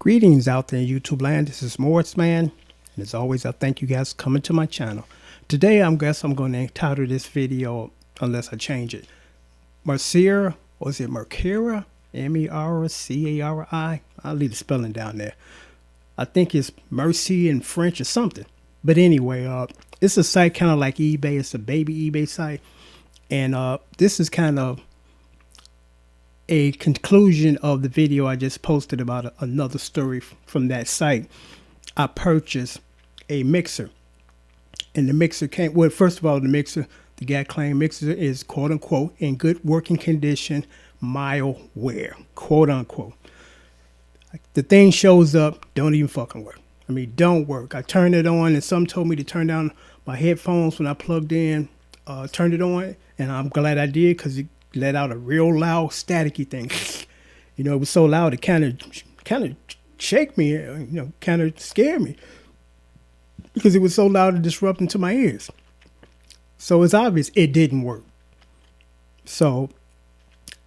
Greetings out there in YouTube land. This is Morrisman, and as always, I thank you guys for coming to my channel. Today, I'm going to entitle this video, unless I change it, Mercier, or is it Mercari? M-E-R-C-A-R-I? I'll leave the spelling down there. I think it's Mercy in French or something. But anyway, it's a site kind of like eBay. It's a baby eBay site. And this is kind of a conclusion of the video I just posted about another story from that site. I purchased a mixer, and the mixer came, well, first of all, the guy claimed mixer is quote unquote in good working condition, mild wear, quote unquote. The thing shows up, don't even fucking work. I mean, don't work. I turned it on, and some told me to turn down my headphones when I plugged in, turned it on, and I'm glad I did, because it let out a real loud staticky thing. You know, it was so loud it kind of shake me, kind of scared me, because it was so loud and disrupting to my ears. So it's obvious it didn't work. So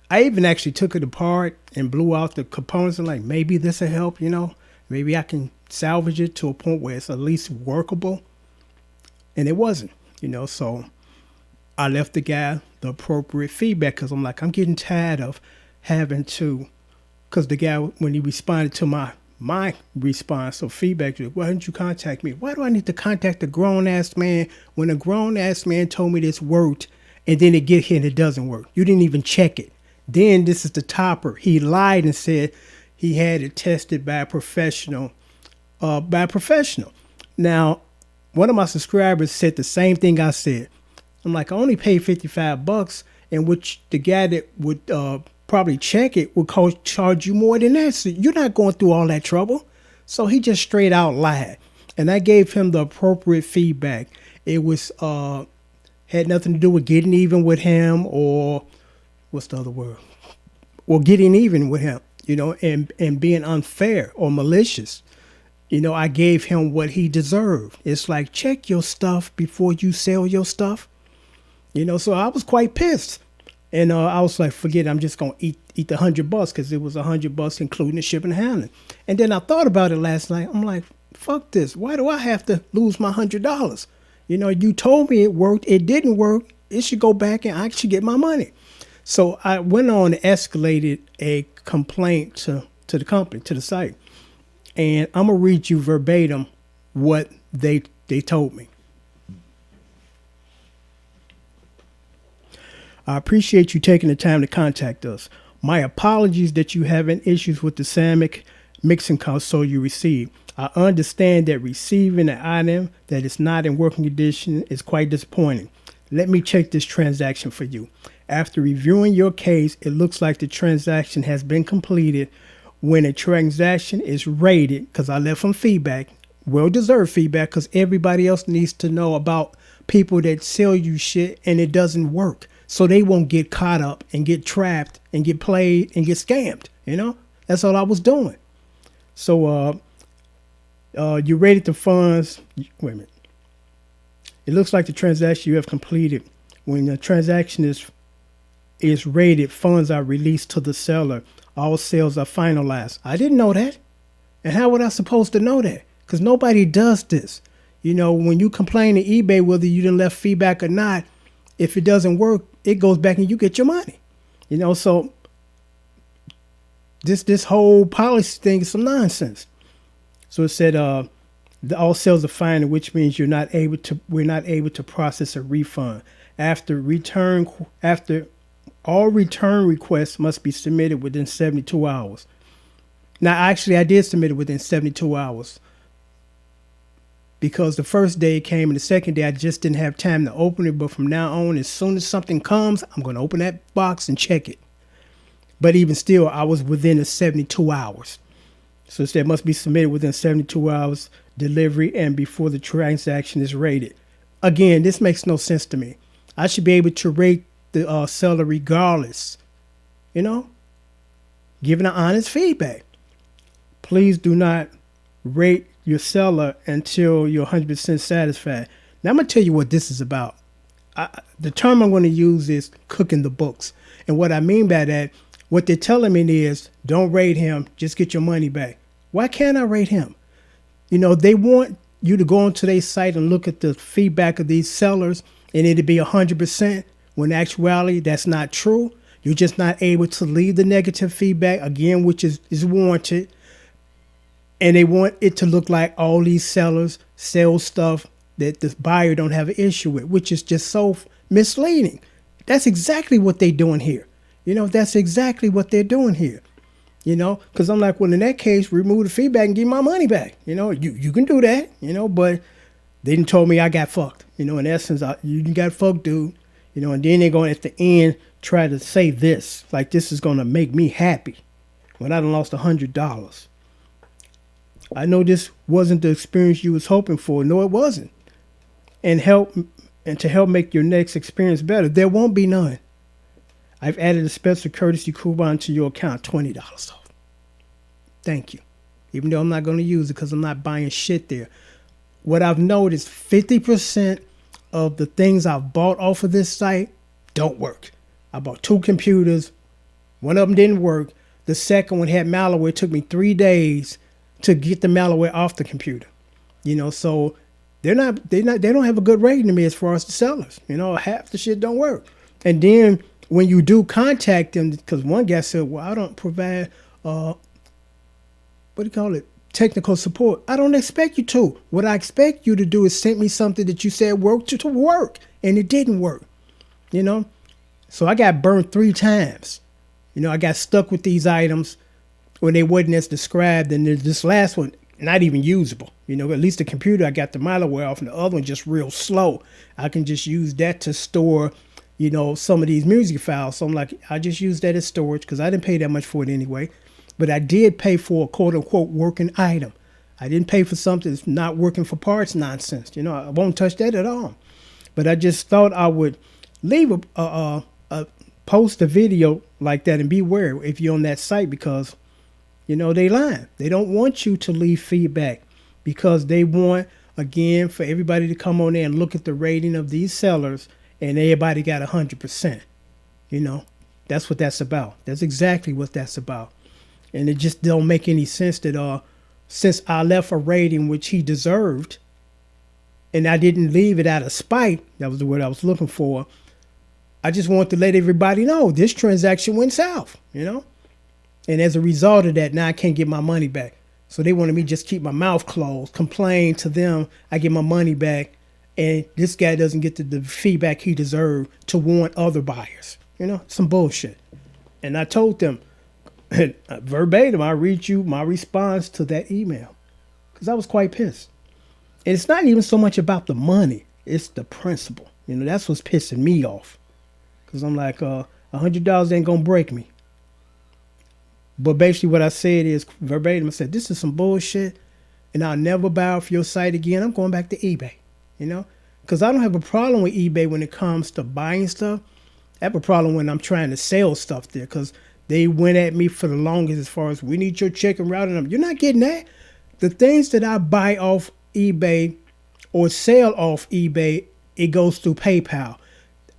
I even actually took it apart and blew out the components and like, maybe this will help, maybe I can salvage it to a point where it's at least workable. And it wasn't, so I left the guy the appropriate feedback, because I'm like, I'm getting tired of having to, because the guy, when he responded to my response or feedback, why didn't you contact me? Why do I need to contact a grown-ass man when a grown-ass man told me this worked, and then it get here and it doesn't work? You didn't even check it. Then this is the topper. He lied and said he had it tested by a professional. Now, one of my subscribers said the same thing I said. I'm like, I only paid $55, and which the guy that would probably check it would charge you more than that. So you're not going through all that trouble. So he just straight out lied. And I gave him the appropriate feedback. It was had nothing to do with getting even with him, or what's the other word? Or getting even with him, and being unfair or malicious. I gave him what he deserved. It's like, check your stuff before you sell your stuff. So I was quite pissed. And I was like, forget it, I'm just going to eat the $100, because it was $100 including the shipping and handling. And then I thought about it last night. I'm like, fuck this. Why do I have to lose my $100? You told me it worked. It didn't work. It should go back and I should get my money. So I went on and escalated a complaint to the company, to the site. And I'm going to read you verbatim what they told me. I appreciate you taking the time to contact us. My apologies that you having issues with the ceramic mixing console you received. I understand that receiving an item that is not in working condition is quite disappointing. Let me check this transaction for you. After reviewing your case, it looks like the transaction has been completed. When a transaction is rated, because I left them feedback, well-deserved feedback, because everybody else needs to know about people that sell you shit and it doesn't work. So they won't get caught up and get trapped and get played and get scammed. That's all I was doing. So you rated the funds. Wait a minute. It looks like the transaction you have completed. When the transaction is rated, funds are released to the seller. All sales are finalized. I didn't know that. And how was I supposed to know that? Because nobody does this. When you complain to eBay, whether you didn't left feedback or not, if it doesn't work, it goes back and you get your money. So this whole policy thing is some nonsense. So it said all sales are final, which means we're not able to process a refund. After all return requests must be submitted within 72 hours. Now, actually, I did submit it within 72 hours. Because the first day it came and the second day I just didn't have time to open it. But from now on, as soon as something comes, I'm going to open that box and check it. But even still, I was within the 72 hours. So it said must be submitted within 72 hours delivery and before the transaction is rated. Again, this makes no sense to me. I should be able to rate the seller regardless, giving an honest feedback. Please do not rate your seller until you're 100% satisfied. Now I'm going to tell you what this is about. The term I'm going to use is cooking the books. And what I mean by that, what they're telling me is don't rate him, just get your money back. Why can't I rate him? You know, they want you to go onto their site and look at the feedback of these sellers and it'd be 100%, when in actuality, that's not true. You're just not able to leave the negative feedback, again, which is warranted. And they want it to look like all these sellers sell stuff that the buyer don't have an issue with, which is just so misleading. That's exactly what they're doing here. You know, that's exactly what they're doing here. You know, because I'm like, well, in that case, remove the feedback and give my money back. You know, you can do that, you know, but they didn't told me I got fucked. You know, in essence, you got fucked, dude. You know, and then they're going at the end try to say this, like this is going to make me happy when I done lost $100. I know this wasn't the experience you was hoping for. No, it wasn't. And to help make your next experience better, there won't be none. I've added a special courtesy coupon to your account, $20 off. Thank you. Even though I'm not going to use it because I'm not buying shit there. What I've noticed, 50% of the things I've bought off of this site don't work. I bought 2 computers. One of them didn't work. The second one had malware. It took me 3 days to get the malware off the computer. You know, so they don't have a good rating to me as far as the sellers. You know, half the shit don't work. And then when you do contact them, because one guy said, well, I don't provide, technical support. I don't expect you to. What I expect you to do is send me something that you said worked to work, and it didn't work, you know? So I got burned 3 times. You know, I got stuck with these items when they wasn't as described, and this last one, not even usable. You know, at least the computer, I got the malware off, and the other one just real slow. I can just use that to store, you know, some of these music files. So I'm like, I just use that as storage because I didn't pay that much for it anyway. But I did pay for a quote unquote working item. I didn't pay for something that's not working for parts nonsense. You know, I won't touch that at all. But I just thought I would leave post a video like that and beware if you're on that site because, you know, they lying. They don't want you to leave feedback because they want, again, for everybody to come on there and look at the rating of these sellers and everybody got 100%. You know, that's what that's about. That's exactly what that's about. And it just don't make any sense that since I left a rating which he deserved, and I didn't leave it out of spite, that was the word I was looking for, I just want to let everybody know this transaction went south, you know? And as a result of that, now I can't get my money back. So they wanted me to just keep my mouth closed, complain to them, I get my money back, and this guy doesn't get the feedback he deserved to warn other buyers. You know, some bullshit. And I told them, verbatim, I read you my response to that email because I was quite pissed. And it's not even so much about the money. It's the principle. You know, that's what's pissing me off because I'm like, $100 ain't going to break me. But basically what I said is verbatim, I said, this is some bullshit and I'll never buy off your site again. I'm going back to eBay, you know, because I don't have a problem with eBay when it comes to buying stuff. I have a problem when I'm trying to sell stuff there because they went at me for the longest as far as we need your checking route. And you're not getting that. The things that I buy off eBay or sell off eBay, it goes through PayPal.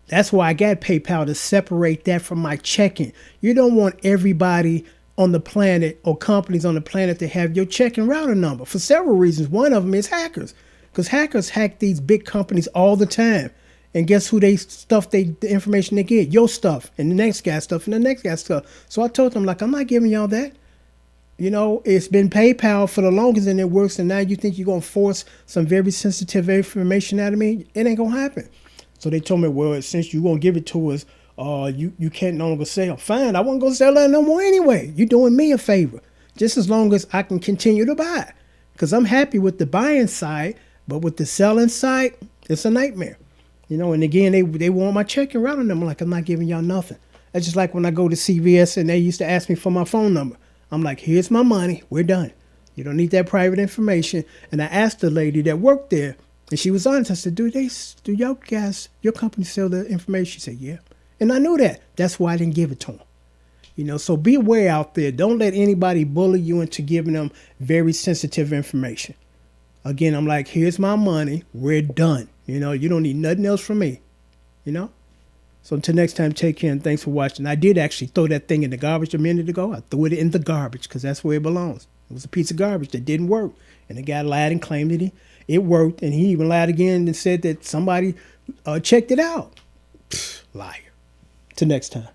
That's why I got PayPal to separate that from my checking. You don't want everybody on the planet or companies on the planet to have your checking router number for several reasons. One of them is hackers because hackers hack these big companies all the time. And guess who the information they get? Your stuff and the next guy's stuff and the next guy's stuff. So I told them, like, I'm not giving y'all that. You know, it's been PayPal for the longest and it works. And now you think you're going to force some very sensitive information out of me? It ain't going to happen. So they told me, well, since you're going to give it to us, you can't no longer sell. Fine, I wasn't going to sell that no more anyway. You're doing me a favor. Just as long as I can continue to buy. Because I'm happy with the buying side, but with the selling side, it's a nightmare. You know, and again, they want my checking routing number. Like, I'm not giving y'all nothing. That's just like when I go to CVS and they used to ask me for my phone number. I'm like, here's my money. We're done. You don't need that private information. And I asked the lady that worked there, and she was honest. I said, do y'all guys, your company sell the information? She said, yeah. And I knew that. That's why I didn't give it to them. You know, so be aware out there. Don't let anybody bully you into giving them very sensitive information. Again, I'm like, here's my money. We're done. You know, you don't need nothing else from me, you know? So until next time, take care and thanks for watching. I did actually throw that thing in the garbage a minute ago. I threw it in the garbage because that's where it belongs. It was a piece of garbage that didn't work. And the guy lied and claimed that it worked. And he even lied again and said that somebody checked it out. Pfft, liar. Till next time.